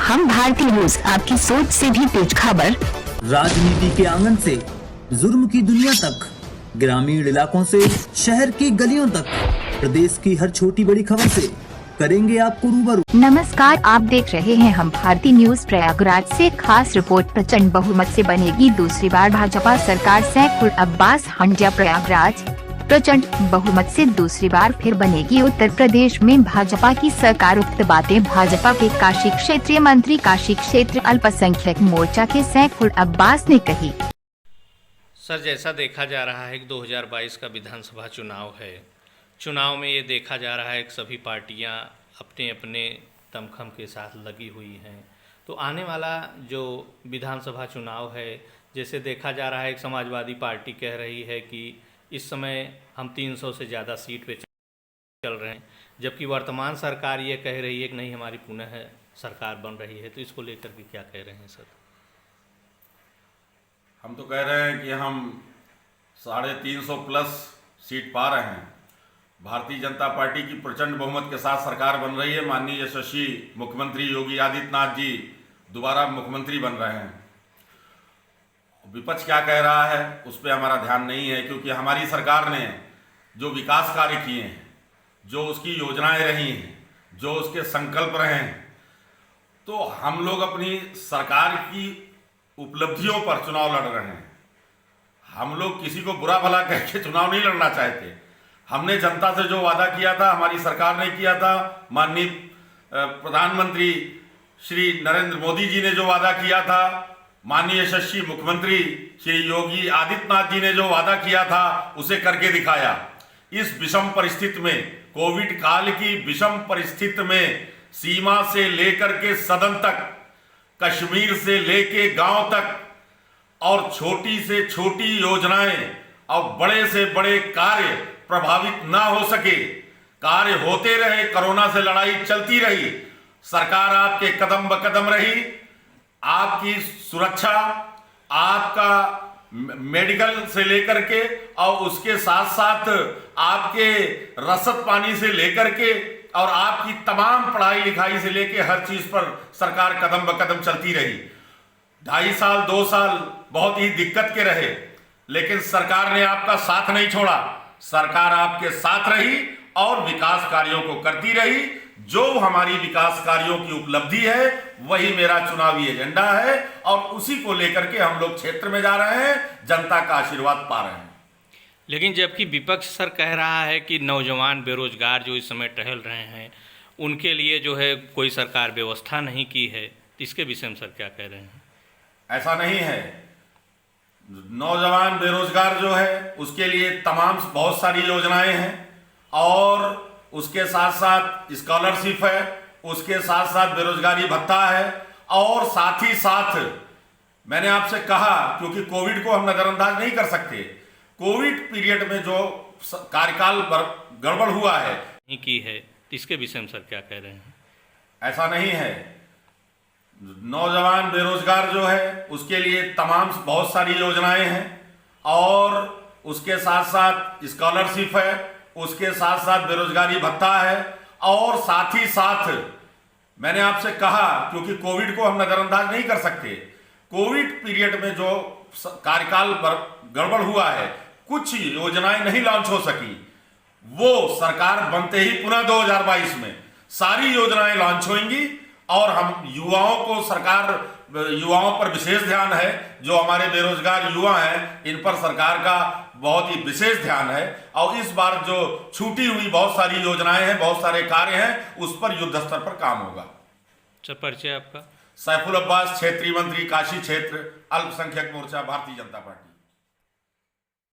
हम भारतीय न्यूज, आपकी सोच से भी तेज खबर। राजनीति के आंगन से जुर्म की दुनिया तक, ग्रामीण इलाकों से शहर की गलियों तक, प्रदेश की हर छोटी बड़ी खबर से करेंगे आपको रूबरू। नमस्कार, आप देख रहे हैं हम भारतीय न्यूज। प्रयागराज से खास रिपोर्ट। प्रचंड बहुमत से बनेगी दूसरी बार भाजपा सरकार। सैफुल अब्बास हंडिया। प्रयागराज। प्रचंड बहुमत से दूसरी बार फिर बनेगी उत्तर प्रदेश में भाजपा की सरकार। उक्त बातें भाजपा के काशी क्षेत्रीय मंत्री, काशी क्षेत्र अल्पसंख्यक मोर्चा के सैफुल अब्बास ने कही। सर, जैसा देखा जा रहा है कि 2022 का विधानसभा चुनाव है। चुनाव में ये देखा जा रहा है कि सभी पार्टियां अपने अपने दमखम के साथ लगी हुई हैं। तो आने वाला जो विधानसभा चुनाव है, जैसे देखा जा रहा है कि समाजवादी पार्टी कह रही है कि इस समय हम 300 से ज़्यादा सीट पे चल रहे हैं, जबकि वर्तमान सरकार ये कह रही है कि नहीं, हमारी पुनः सरकार बन रही है। तो इसको लेकर के क्या कह रहे हैं सर? हम तो कह रहे हैं कि हम 350 प्लस सीट पा रहे हैं। भारतीय जनता पार्टी की प्रचंड बहुमत के साथ सरकार बन रही है। माननीय यशस्वी मुख्यमंत्री योगी आदित्यनाथ जी दोबारा मुख्यमंत्री बन रहे हैं। विपक्ष क्या कह रहा है उस पर हमारा ध्यान नहीं है, क्योंकि हमारी सरकार ने जो विकास कार्य किए हैं, जो उसकी योजनाएं रही हैं, जो उसके संकल्प रहे हैं, तो हम लोग अपनी सरकार की उपलब्धियों पर चुनाव लड़ रहे हैं। हम लोग किसी को बुरा भला कह के चुनाव नहीं लड़ना चाहते। हमने जनता से जो वादा किया था, हमारी सरकार ने किया था, माननीय प्रधानमंत्री श्री नरेंद्र मोदी जी ने जो वादा किया था, माननीय यशस्वी मुख्यमंत्री श्री योगी आदित्यनाथ जी ने जो वादा किया था, उसे करके दिखाया। इस विषम परिस्थिति में, कोविड काल की विषम परिस्थिति में, सीमा से लेकर के सदन तक, कश्मीर से लेके गांव तक, और छोटी से छोटी योजनाएं और बड़े से बड़े कार्य प्रभावित ना हो सके, कार्य होते रहे, कोरोना से लड़ाई चलती रही, सरकार आपके कदम ब कदम रही। आपकी सुरक्षा, आपका मेडिकल से लेकर के और उसके साथ साथ आपके रसद पानी से लेकर के और आपकी तमाम पढ़ाई लिखाई से लेकर हर चीज पर सरकार कदम ब कदम चलती रही। 2.5 साल 2 साल बहुत ही दिक्कत के रहे, लेकिन सरकार ने आपका साथ नहीं छोड़ा। सरकार आपके साथ रही और विकास कार्यों को करती रही। जो हमारी विकास कार्यों की उपलब्धि है वही मेरा चुनावी एजेंडा है, और उसी को लेकर के हम लोग क्षेत्र में जा रहे हैं, जनता का आशीर्वाद पा रहे हैं। लेकिन जबकि विपक्ष सर कह रहा है कि नौजवान बेरोजगार जो इस समय टहल रहे हैं, उनके लिए जो है कोई सरकार व्यवस्था नहीं की है, इसके विषय में सर क्या कह रहे हैं? ऐसा नहीं है। नौजवान बेरोजगार जो है उसके लिए तमाम बहुत सारी योजनाएं हैं, और उसके साथ साथ स्कॉलरशिप है, उसके साथ साथ बेरोजगारी भत्ता है, और साथ ही साथ मैंने आपसे कहा, क्योंकि कोविड को हम नजरअंदाज नहीं कर सकते, कोविड पीरियड में जो कार्यकाल गड़बड़ हुआ है नहीं की है, इसके विषय में सर क्या कह रहे हैं? ऐसा नहीं है। नौजवान बेरोजगार जो है उसके लिए तमाम बहुत सारी योजनाएं हैं, और उसके साथ साथ स्कॉलरशिप है, उसके साथ साथ बेरोजगारी भत्ता है, और साथ ही साथ मैंने आपसे कहा, क्योंकि कोविड को हम नजरअंदाज नहीं कर सकते, कोविड पीरियड में जो कार्यकाल गड़बड़ हुआ है, कुछ योजनाएं नहीं लॉन्च हो सकी, वो सरकार बनते ही पुनः 2022 में सारी योजनाएं लॉन्च होंगी। और हम युवाओं को, सरकार युवाओं पर विशेष ध्यान है, जो हमारे बेरोजगार युवा हैं इन पर सरकार का बहुत ही विशेष ध्यान है। और इस बार जो छूटी हुई बहुत सारी योजनाएं हैं, बहुत सारे कार्य हैं, उस पर युद्ध स्तर पर काम होगा। सर, परिचय आपका? सैफुल अब्बास, क्षेत्रीय मंत्री, काशी क्षेत्र अल्पसंख्यक मोर्चा, भारतीय जनता पार्टी।